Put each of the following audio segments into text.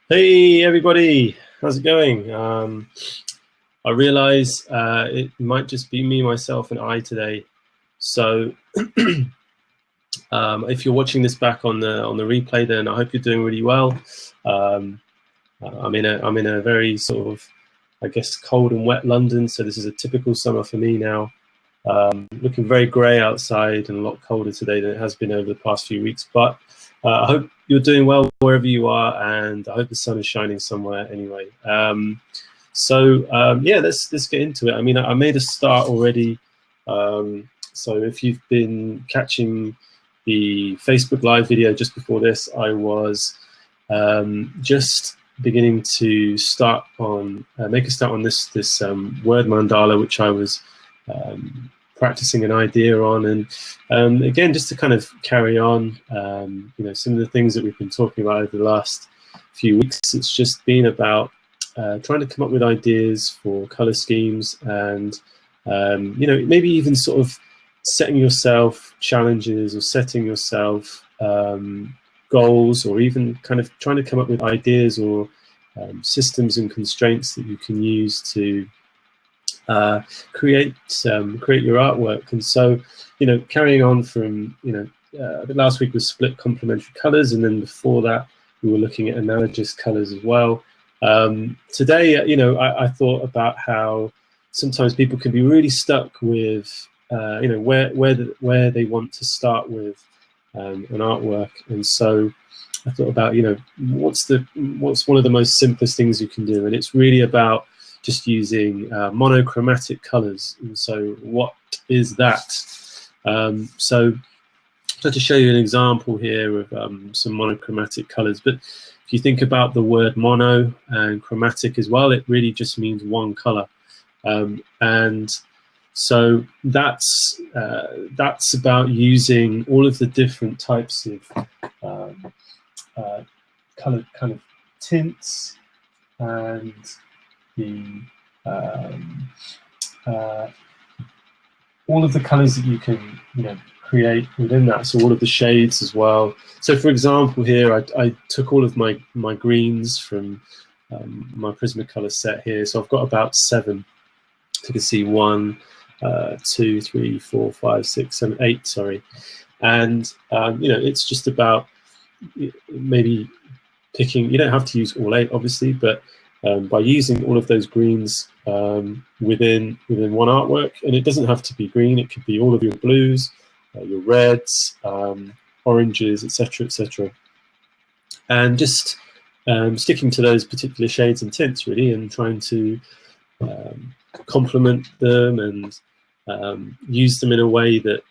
Hey everybody, how's it going? I realize it might just be me, myself, and I today. So if you're watching this back on the replay, then I hope you're doing really well. I'm in a very sort of, I guess, cold and wet London. So this is a typical summer for me now. Looking very grey outside and a lot colder today than it has been over the past few weeks. But I hope you're doing well wherever you are, and I hope the sun is shining somewhere anyway. Yeah, let's get into it. I mean, I made a start already. So if you've been catching the Facebook Live video just before this, I was just beginning to start on make a start on this word mandala, which I was practicing an idea on, and again, just to kind of carry on, some of the things that we've been talking about over the last few weeks. It's just been about trying to come up with ideas for color schemes, and maybe even sort of setting yourself challenges or setting yourself goals, or even kind of trying to come up with ideas or systems and constraints that you can use to create your artwork. And so, carrying on from, last week was split complementary colors, and then before that we were looking at analogous colors as well. Today, I thought about how sometimes people can be really stuck with, where they want to start with an artwork. And so I thought about, what's one of the most simplest things you can do, and it's really about just using monochromatic colors. And so what is that? So I'd like to show you an example here of some monochromatic colors. But if you think about the word mono and chromatic as well, it really just means one color. And so that's about using all of the different types of color kind of tints, and the all of the colors that you can create within that, so all of the shades as well. So for example, here I took all of my greens from my Prismacolor set here. So I've got about 7. So you can see 1, 2, 3, 4, 5, 6, 7, 8, sorry. And it's just about maybe picking, you don't have to use all 8 obviously, but by using all of those greens within one artwork. And it doesn't have to be green, it could be all of your blues, your reds, oranges, etc., etc. And just sticking to those particular shades and tints really, and trying to complement them and use them in a way that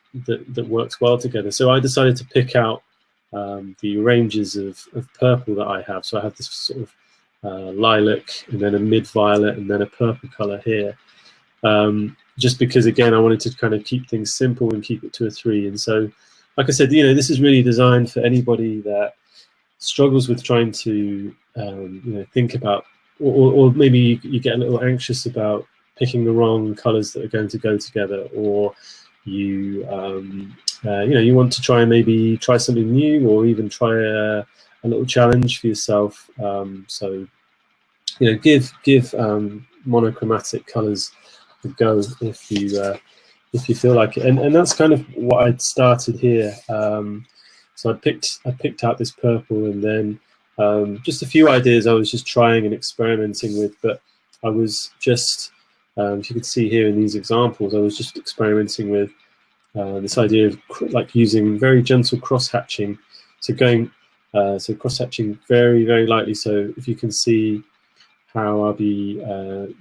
works well together. So I decided to pick out the ranges of purple that I have. So I have this sort of lilac, and then a mid-violet, and then a purple color here, just because, again, I wanted to kind of keep things simple and keep it to a 3. And so, like I said, this is really designed for anybody that struggles with trying to think about, or maybe you get a little anxious about picking the wrong colors that are going to go together, or you you want to try something new, or even try a little challenge for yourself. So give monochromatic colors a go if you feel like it. And that's kind of what I'd started here. So I picked out this purple, and then just a few ideas I was just trying and experimenting with. But I was just, if you could see here in these examples, I was just experimenting with this idea of like using very gentle cross-hatching. So going cross-hatching very, very lightly. So if you can see how I'll be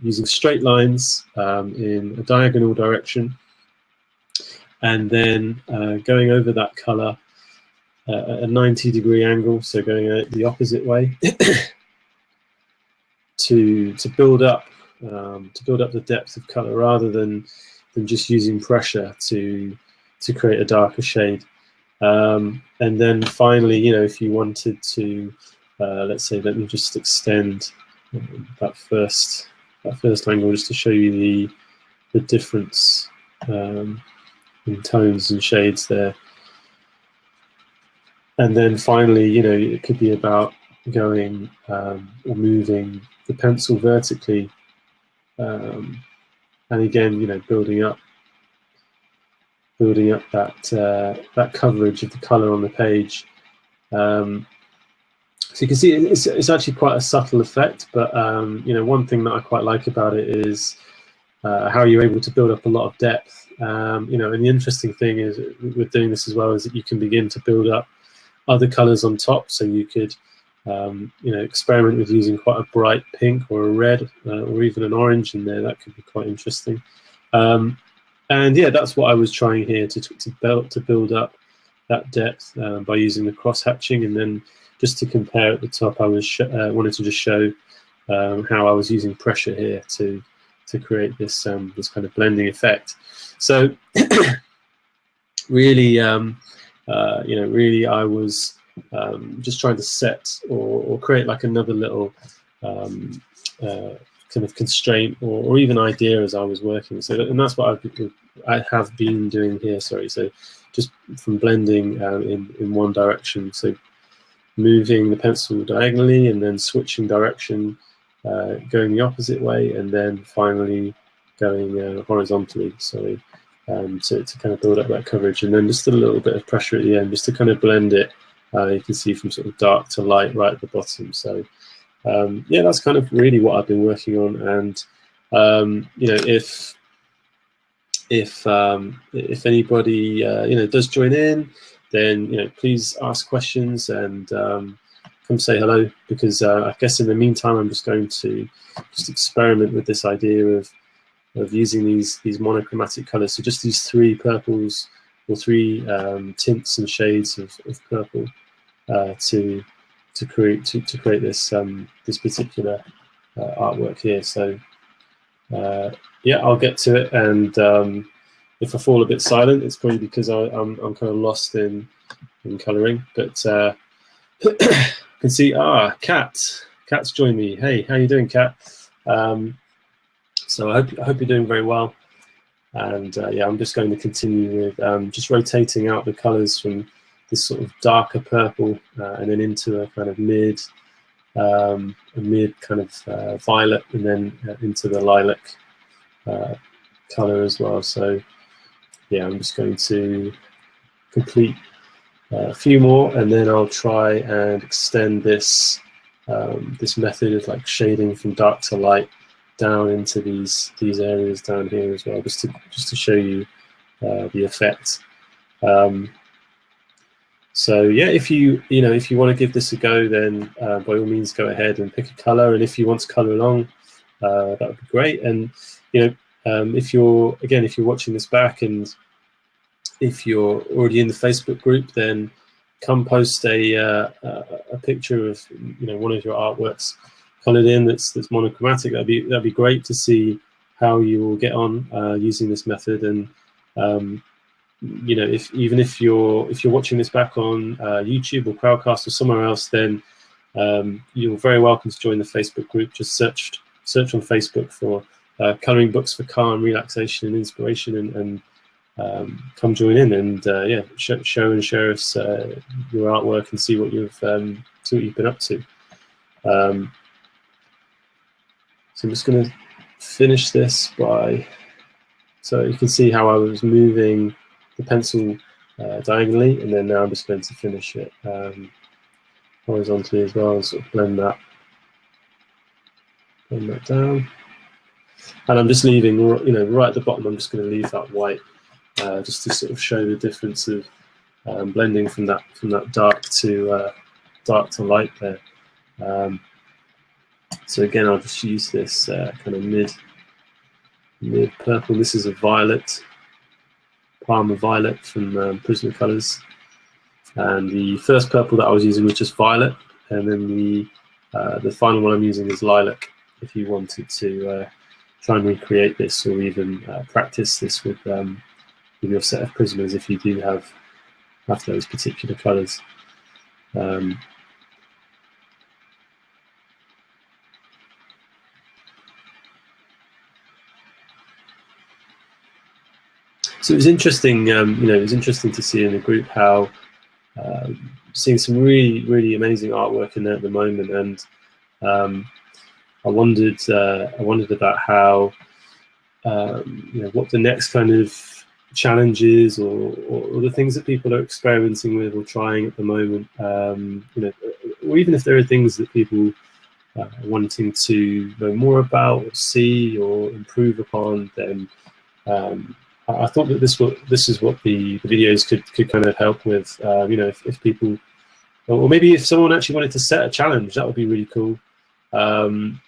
using straight lines in a diagonal direction, and then going over that color at a 90-degree angle, so going the opposite way to build up the depth of color, rather than just using pressure to create a darker shade. And then finally, if you wanted to, let's say, let me just extend that first angle just to show you the difference in tones and shades there. And then finally, it could be about going or moving the pencil vertically, and again, building up that coverage of the color on the page. So you can see it's actually quite a subtle effect, but one thing that I quite like about it is how you're able to build up a lot of depth. And the interesting thing is with doing this as well is that you can begin to build up other colors on top. So you could experiment with using quite a bright pink or a red or even an orange in there. That could be quite interesting. And yeah, that's what I was trying here to build up that depth by using the cross hatching. And then just to compare at the top, I was wanted to just show how I was using pressure here to create this this kind of blending effect. So really, really, I was just trying to set or create like another little kind of constraint or even idea as I was working. So, and that's what I have been doing here. Sorry, so just from blending in one direction. So moving the pencil diagonally and then switching direction, going the opposite way, and then finally going horizontally. So to kind of build up that coverage, and then just a little bit of pressure at the end, just to kind of blend it. You can see from sort of dark to light right at the bottom. So yeah, that's kind of really what I've been working on. And if anybody does join in, then please ask questions and come say hello, because I guess in the meantime I'm just going to experiment with this idea of using these monochromatic colors. So just these three purples or three tints and shades of purple to create this this particular artwork here. So yeah, I'll get to it, and if I fall a bit silent, it's probably because I'm kind of lost in colouring. But you can see Kat's joined me. Hey, how you doing, Kat? So I hope you're doing very well. And yeah, I'm just going to continue with just rotating out the colours from this sort of darker purple and then into a kind of mid kind of violet, and then into the lilac colour as well. So yeah, I'm just going to complete a few more, and then I'll try and extend this this method of like shading from dark to light down into these areas down here as well, just to show you the effect. So yeah, if you want to give this a go, then by all means go ahead and pick a color, and if you want to color along, that would be great. And if you're watching this back, and if you're already in the Facebook group, then come post a picture of one of your artworks colored in that's monochromatic. That'd be great to see how you will get on using this method. And if you're watching this back on YouTube or Crowdcast or somewhere else, then you're very welcome to join the Facebook group. Just search on Facebook for coloring books for calm, relaxation, and inspiration, and come join in, and yeah, show and share us your artwork and see what you've been up to. So I'm just going to finish this so you can see how I was moving the pencil diagonally, and then now I'm just going to finish it horizontally as well, and sort of blend that down. And I'm just leaving, right at the bottom, I'm just going to leave that white just to sort of show the difference of blending from that dark to light there. So again, I'll just use this kind of mid purple. This is a violet, Palmer Violet from Prismacolors, and the first purple that I was using was just violet, and then the final one I'm using is lilac. If you wanted to try and recreate this, or even practice this with your set of Prismas, if you do have those particular colours. So it was interesting, it was interesting to see in the group how seeing some really amazing artwork in there at the moment, and I wondered about how what the next kind of challenges or the things that people are experimenting with or trying at the moment, or even if there are things that people are wanting to know more about or see or improve upon, then I thought that this is what the videos could kind of help with. If people, or maybe if someone actually wanted to set a challenge, that would be really cool. And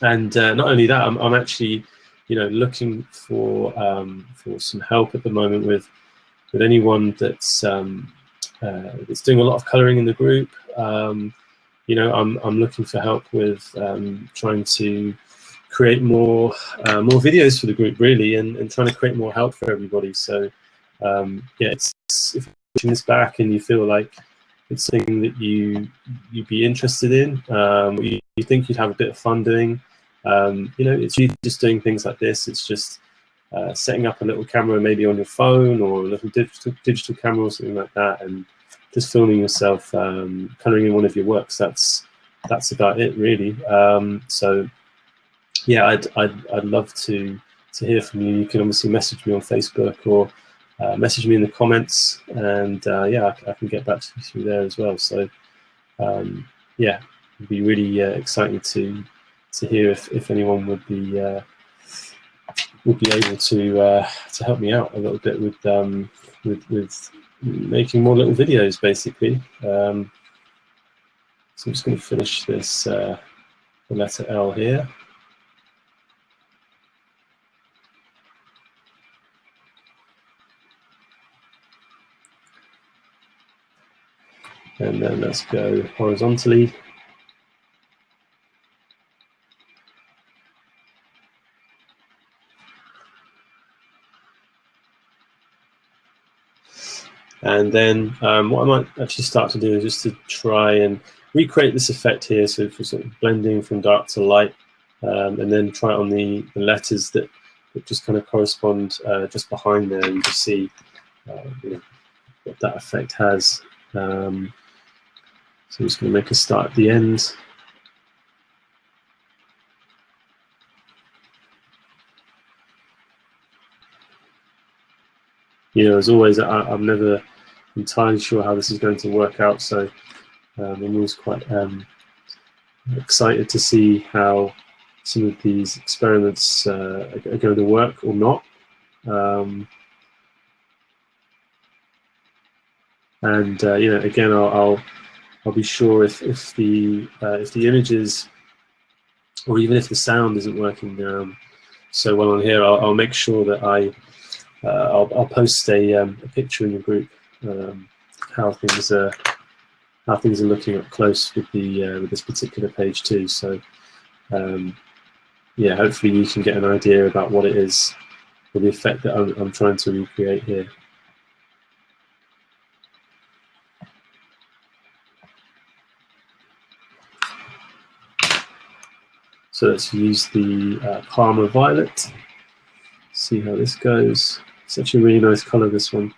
not only that, I'm actually, looking for some help at the moment with anyone that's doing a lot of colouring in the group. I'm looking for help with trying to create more videos for the group, really, and trying to create more help for everybody. So if you're watching this back and you feel like it's something that you'd be interested in, you think you'd have a bit of fun doing, it's usually just doing things like this. It's just setting up a little camera, maybe on your phone, or a little digital camera or something like that, and just filming yourself colouring in one of your works. That's about it, really. So yeah, I'd love to hear from you. You can obviously message me on Facebook or message me in the comments, and yeah, I can get back to you through there as well. So yeah, it'd be really exciting to hear if anyone would be able to help me out a little bit with making more little videos, basically. So I'm just going to finish this the letter L here. And then let's go horizontally. And then what I might actually start to do is just to try and recreate this effect here, so for sort of blending from dark to light, and then try it on the letters that just kind of correspond just behind there, and just see what that effect has. So I'm just going to make a start at the end. As always, I'm never entirely sure how this is going to work out, so I'm always quite excited to see how some of these experiments are going to work or not. And again, I'll be sure if the images, or even if the sound isn't working so well on here, I'll make sure that I'll post a picture in the group, how things are looking up close with this particular page too. So yeah, hopefully you can get an idea about what it is, or the effect that I'm trying to recreate here. So let's use the Parma Violet. See how this goes. It's actually a really nice colour, this one.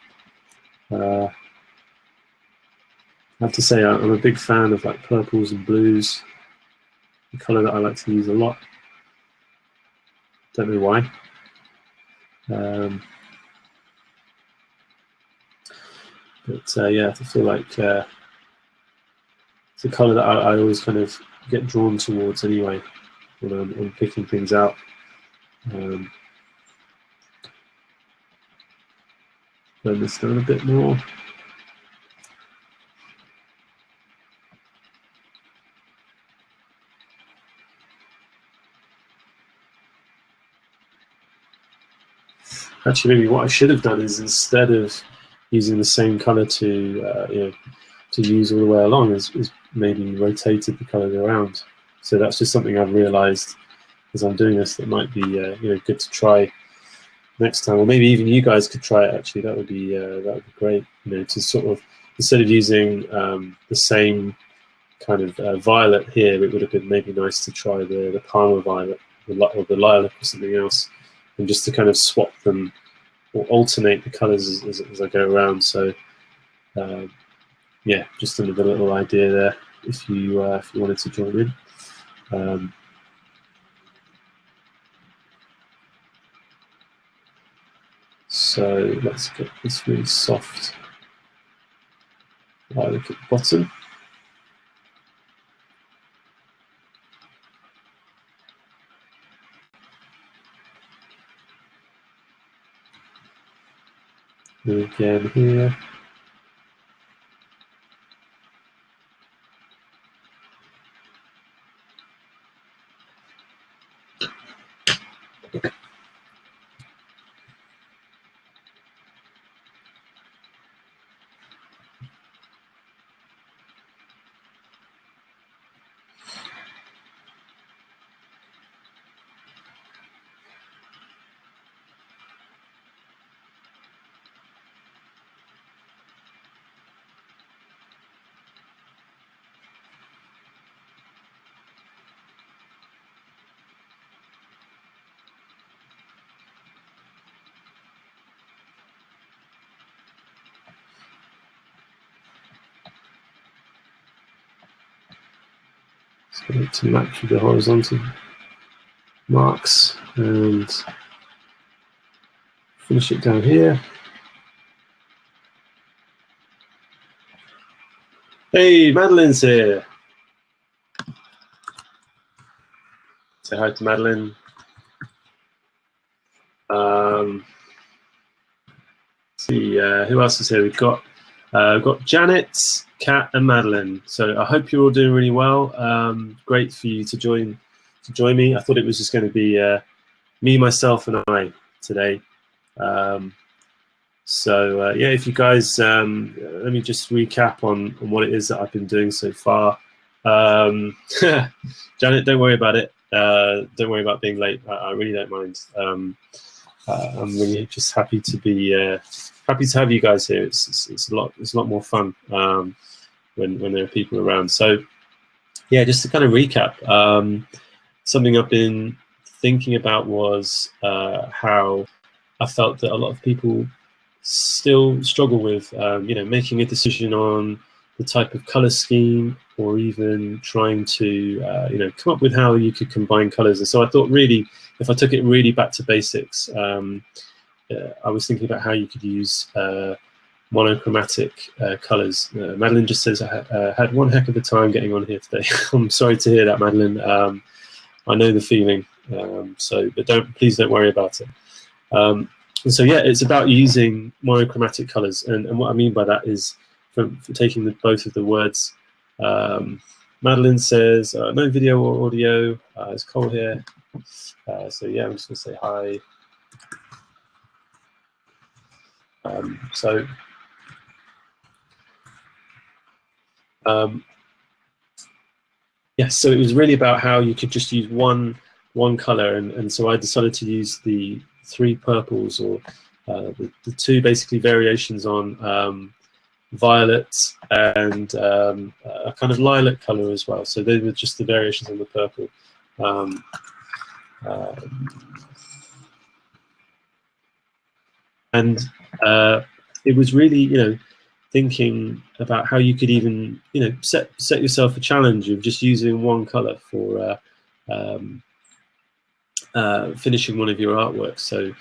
I have to say I'm a big fan of like purples and blues, a colour that I like to use a lot. Don't know why. But yeah, I feel like it's a colour that I always kind of get drawn towards anyway when I'm picking things out. Blend this down a bit more. Actually, maybe what I should have done is, instead of using the same color to use all the way along, is maybe rotated the colors around. So that's just something I've realized as I'm doing this that might be good to try next time, or maybe even you guys could try it. Actually, that would be great. To sort of, instead of using the same kind of violet here, it would have been maybe nice to try the Parma Violet or the lilac or something else, and just to kind of swap them or alternate the colors as I go around. So yeah, just another little idea there if you wanted to join in. So let's get this really soft lilac at the bottom. And again here. So to match with the horizontal marks and finish it down here. Hey, Madeline's here. Say hi to Madeline. See who else is here? We've got Janet, Kat, and Madeline. So I hope you're all doing really well. Great for you to join me. I thought it was just going to be me, myself, and I today. So yeah, if you guys, let me just recap on what it is that I've been doing so far. Janet, don't worry about it. Don't worry about being late. I really don't mind. I'm really just happy to be happy to have you guys here. It's a lot more fun when there are people around. So yeah, just to kind of recap, something I've been thinking about was how I felt that a lot of people still struggle with making a decision on the type of color scheme, or even trying to come up with how you could combine colors. And so I thought, really, if I took it really back to basics, I was thinking about how you could use monochromatic colors. Madeline just says, I had one heck of a time getting on here today. I'm sorry to hear that, Madeline. I know the feeling, but please don't worry about it. And so yeah, it's about using monochromatic colors, and what I mean by that is for taking both of the words. Madeline says no video or audio. It's cold here, so yeah, I'm just gonna say hi. Yeah, so it was really about how you could just use one color, and so I decided to use the 3 purples, or the 2 basically variations on violet and a kind of lilac color as well. So they were just the variations on the purple. And it was really, thinking about how you could even, set yourself a challenge of just using one color for finishing one of your artworks. So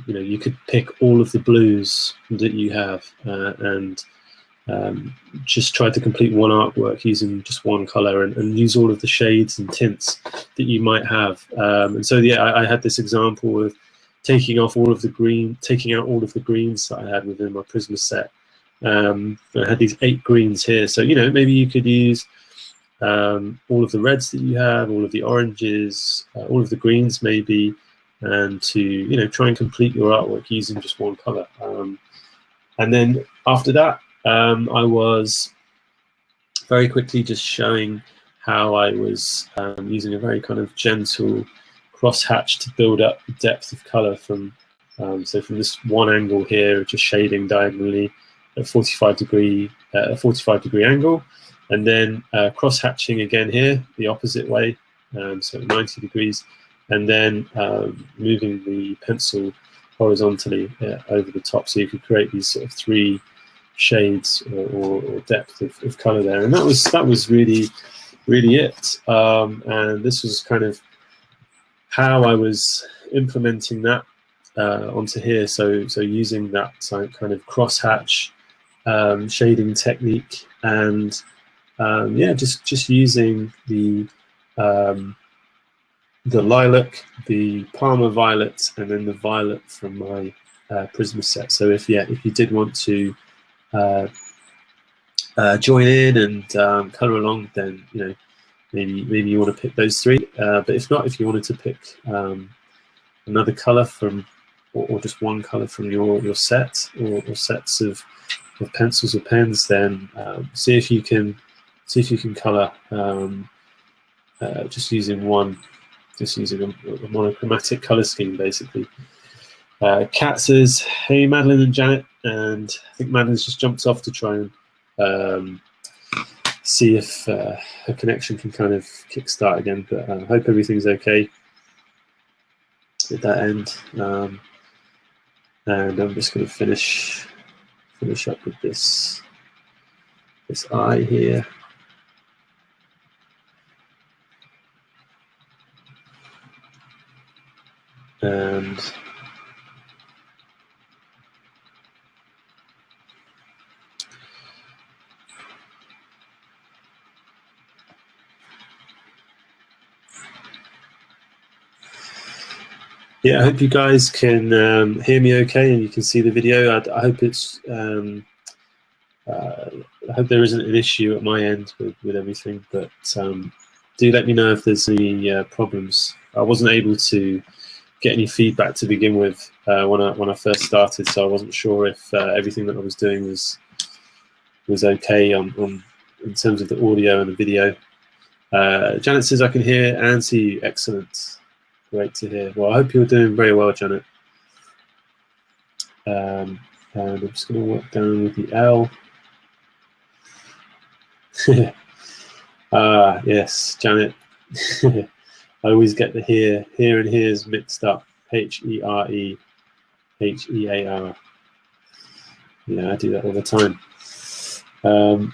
you could pick all of the blues that you have and just try to complete one artwork using just one color, and use all of the shades and tints that you might have. And so yeah, I had this example of taking out all of the greens that I had within my Prisma set. I had these 8 greens here, so maybe you could use all of the reds that you have, all of the oranges, all of the greens maybe, and to try and complete your artwork using just one color. And then after that, I was very quickly just showing how I was using a very kind of gentle crosshatch to build up the depth of color from this one angle here, just shading diagonally at 45 degree angle, and then cross-hatching again here the opposite way, so 90 degrees, and then moving the pencil horizontally over the top, so you could create these sort of 3 shades or depth of color there. And that was really it. And this was kind of how I was implementing that onto here. So using that kind of crosshatch shading technique, and yeah, just using the lilac, the Parma violet, and then the violet from my Prisma set. So if you did want to join in and color along, then maybe you want to pick those three. But if not, if you wanted to pick another color from, or just one color from your set, or sets of pencils or pens, then see if you can color just using a monochromatic color scheme, basically. Kat says, "Hey Madeline and Janet," and I think Madeline's just jumped off to try and see if her connection can kind of kickstart again. But I hope everything's okay at that end. And I'm just going to finish up with this eye here. And yeah, I hope you guys can hear me okay and you can see the video. I hope it's I hope there isn't an issue at my end with everything, but do let me know if there's any problems. I wasn't able to get any feedback to begin with when I first started, so I wasn't sure if everything that I was doing was okay in terms of the audio and the video. Janet says, "I can hear and see you." Excellent. Great to hear. Well, I hope you're doing very well, Janet. And I'm just going to work down with the L. Yes, Janet. I always get the here and here's mixed up. H-E-R-E, H-E-A-R. Yeah, I do that all the time. So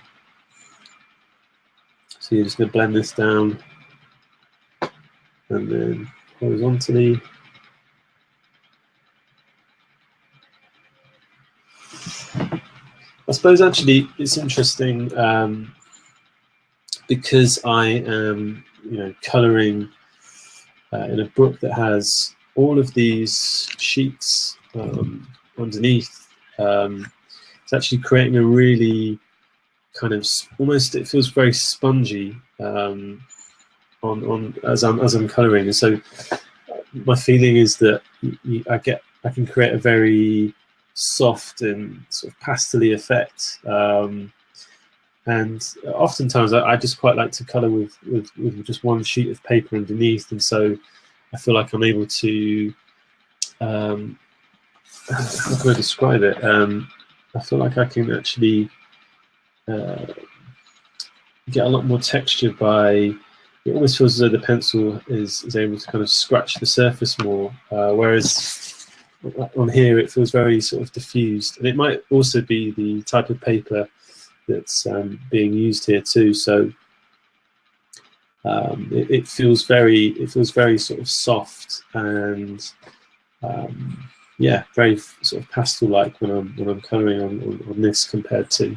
you're just going to blend this down, and then horizontally. I suppose actually it's interesting because I am, colouring in a book that has all of these sheets underneath. It's actually creating a really kind of almost, it feels very spongy as I'm colouring, and so my feeling is that I can create a very soft and sort of pastel-y effect, and oftentimes I just quite like to colour with just one sheet of paper underneath, and so I feel like I'm able to how can I describe it? I feel like I can actually get a lot more texture by, it almost feels as though the pencil is able to kind of scratch the surface more, whereas on here it feels very sort of diffused. And it might also be the type of paper that's being used here too. So it feels very sort of soft and yeah, very sort of pastel-like when I'm colouring on this, compared to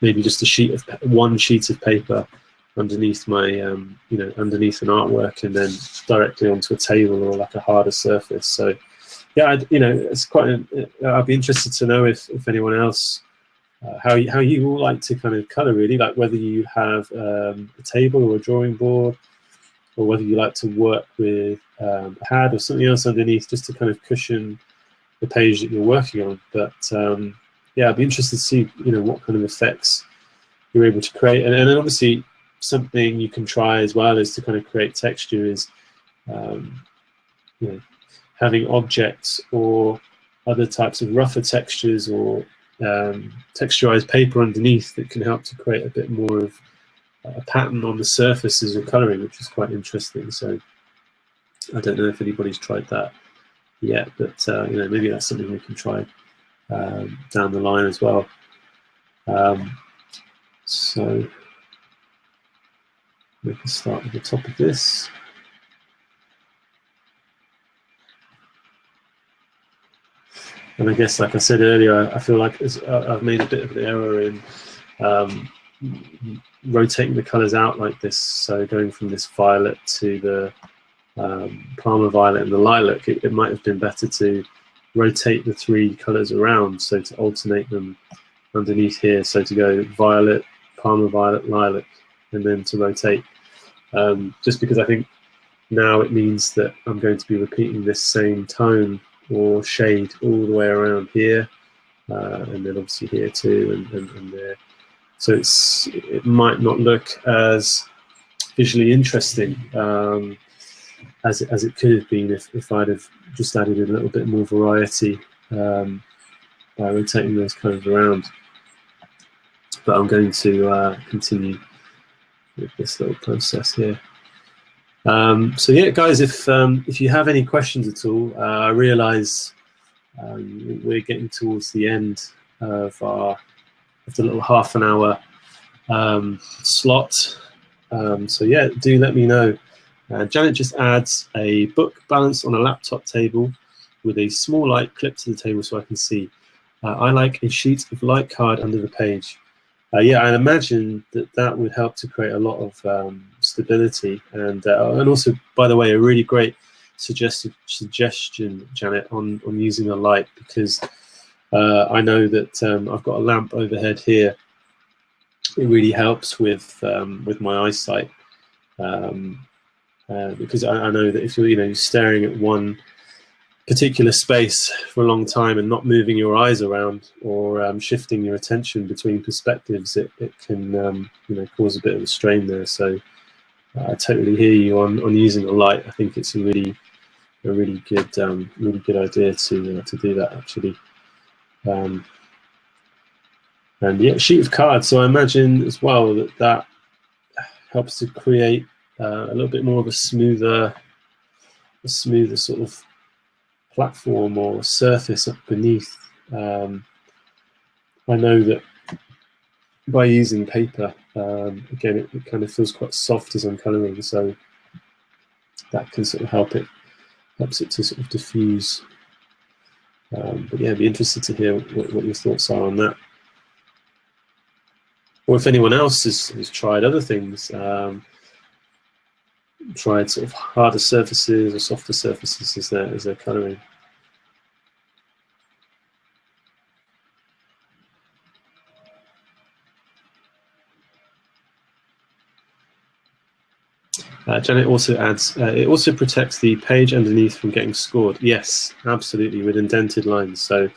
maybe just one sheet of paper underneath my underneath an artwork and then directly onto a table or like a harder surface. So yeah, it's quite I'd be interested to know if anyone else how you all like to kind of colour, really, like whether you have a table or a drawing board, or whether you like to work with a pad or something else underneath just to kind of cushion the page that you're working on. But yeah, I'd be interested to see what kind of effects you're able to create, and then obviously something you can try as well is to kind of create texture, is having objects or other types of rougher textures or texturized paper underneath that can help to create a bit more of a pattern on the surface as you're colouring, which is quite interesting. So I don't know if anybody's tried that yet, but maybe that's something we can try down the line as well. So we can start at the top of this. And I guess, like I said earlier, I feel like I've made a bit of an error in rotating the colours out like this. So going from this violet to the Parma violet and the lilac, it might have been better to rotate the three colours around, so to alternate them underneath here. So to go violet, Parma violet, lilac, and then to rotate. Just because I think now it means that I'm going to be repeating this same tone or shade all the way around here, and then obviously here too, and there. So it might not look as visually interesting as it could have been if I'd have just added a little bit more variety by rotating those colours around. But I'm going to continue with this little process here. So yeah, guys, if you have any questions at all, I realise we're getting towards the end of the little half an hour slot. So yeah, do let me know. Janet just adds a book balanced on a laptop table with a small light clipped to the table so I can see. I like a sheet of light card under the page. Yeah, I imagine that would help to create a lot of stability, and also, by the way, a really great suggestion, Janet, on using a light, because I know that I've got a lamp overhead here. It really helps with my eyesight, because I know that if you're staring at one particular space for a long time and not moving your eyes around or shifting your attention between perspectives, it can cause a bit of a strain there. So I totally hear you on using a light. I think it's a really good idea to do that, actually. And yeah, sheet of cards. So I imagine as well that helps to create a little bit more of a smoother sort of platform or surface up beneath. I know that by using paper, again, it kind of feels quite soft as I'm colouring, so that can sort of helps it to sort of diffuse. But yeah, I'd be interested to hear what your thoughts are on that. Or if anyone else has tried other things, tried sort of harder surfaces or softer surfaces as they're colouring. Janet also adds, it also protects the page underneath from getting scored. Yes, absolutely, with indented lines. So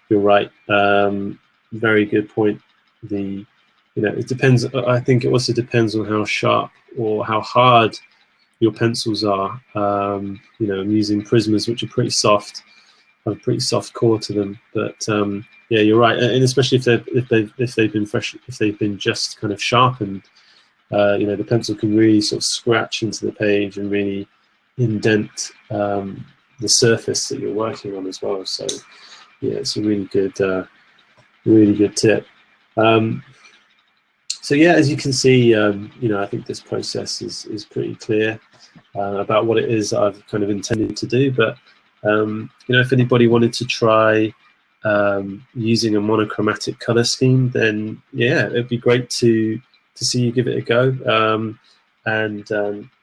you're right. Very good point. It depends. I think it also depends on how sharp or how hard your pencils are. I'm using Prismas, which are pretty soft, have a pretty soft core to them. But yeah, you're right, and especially if they've been just kind of sharpened. The pencil can really sort of scratch into the page and really indent the surface that you're working on as well. So yeah, it's a really good tip. So yeah, as you can see, I think this process is pretty clear about what it is I've kind of intended to do. But if anybody wanted to try using a monochromatic color scheme, then yeah, it'd be great to see you give it a go,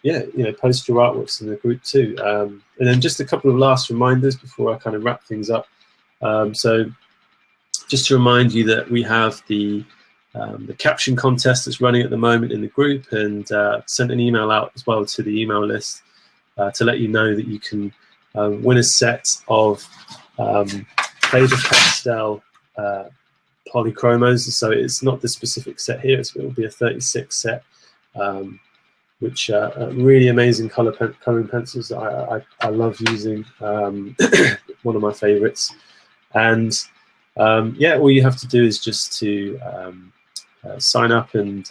yeah, post your artworks in the group too. And then just a couple of last reminders before I kind of wrap things up. So just to remind you that we have the caption contest that's running at the moment in the group, and sent an email out as well to the email list to let you know that you can win a set of Faber-Castell polychromos. So it's not the specific set here, it will be a 36 set, which are really amazing colouring pencils that I love using. One of my favourites. And yeah, all you have to do is just to sign up and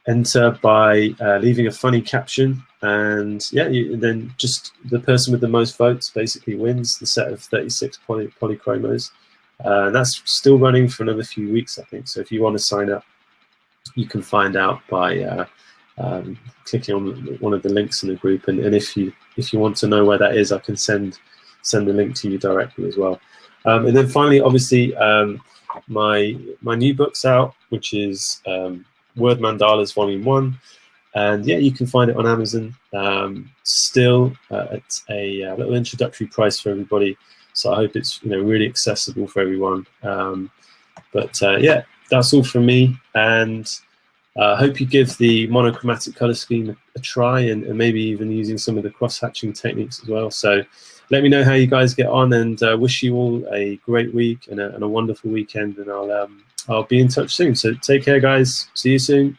enter by leaving a funny caption, and yeah, then just the person with the most votes basically wins the set of 36 polychromos. That's still running for another few weeks, I think. So if you want to sign up, you can find out by clicking on one of the links in the group. And if you want to know where that is, I can send the link to you directly as well. And then finally, obviously, my new book's out, which is Word Mandalas Volume 1. And yeah, you can find it on Amazon still at a little introductory price for everybody. So I hope it's really accessible for everyone. Yeah, that's all from me, and I hope you give the monochromatic color scheme a try, and maybe even using some of the cross-hatching techniques as well. So let me know how you guys get on, and wish you all a great week and a wonderful weekend. And I'll be in touch soon. So take care, guys. See you soon.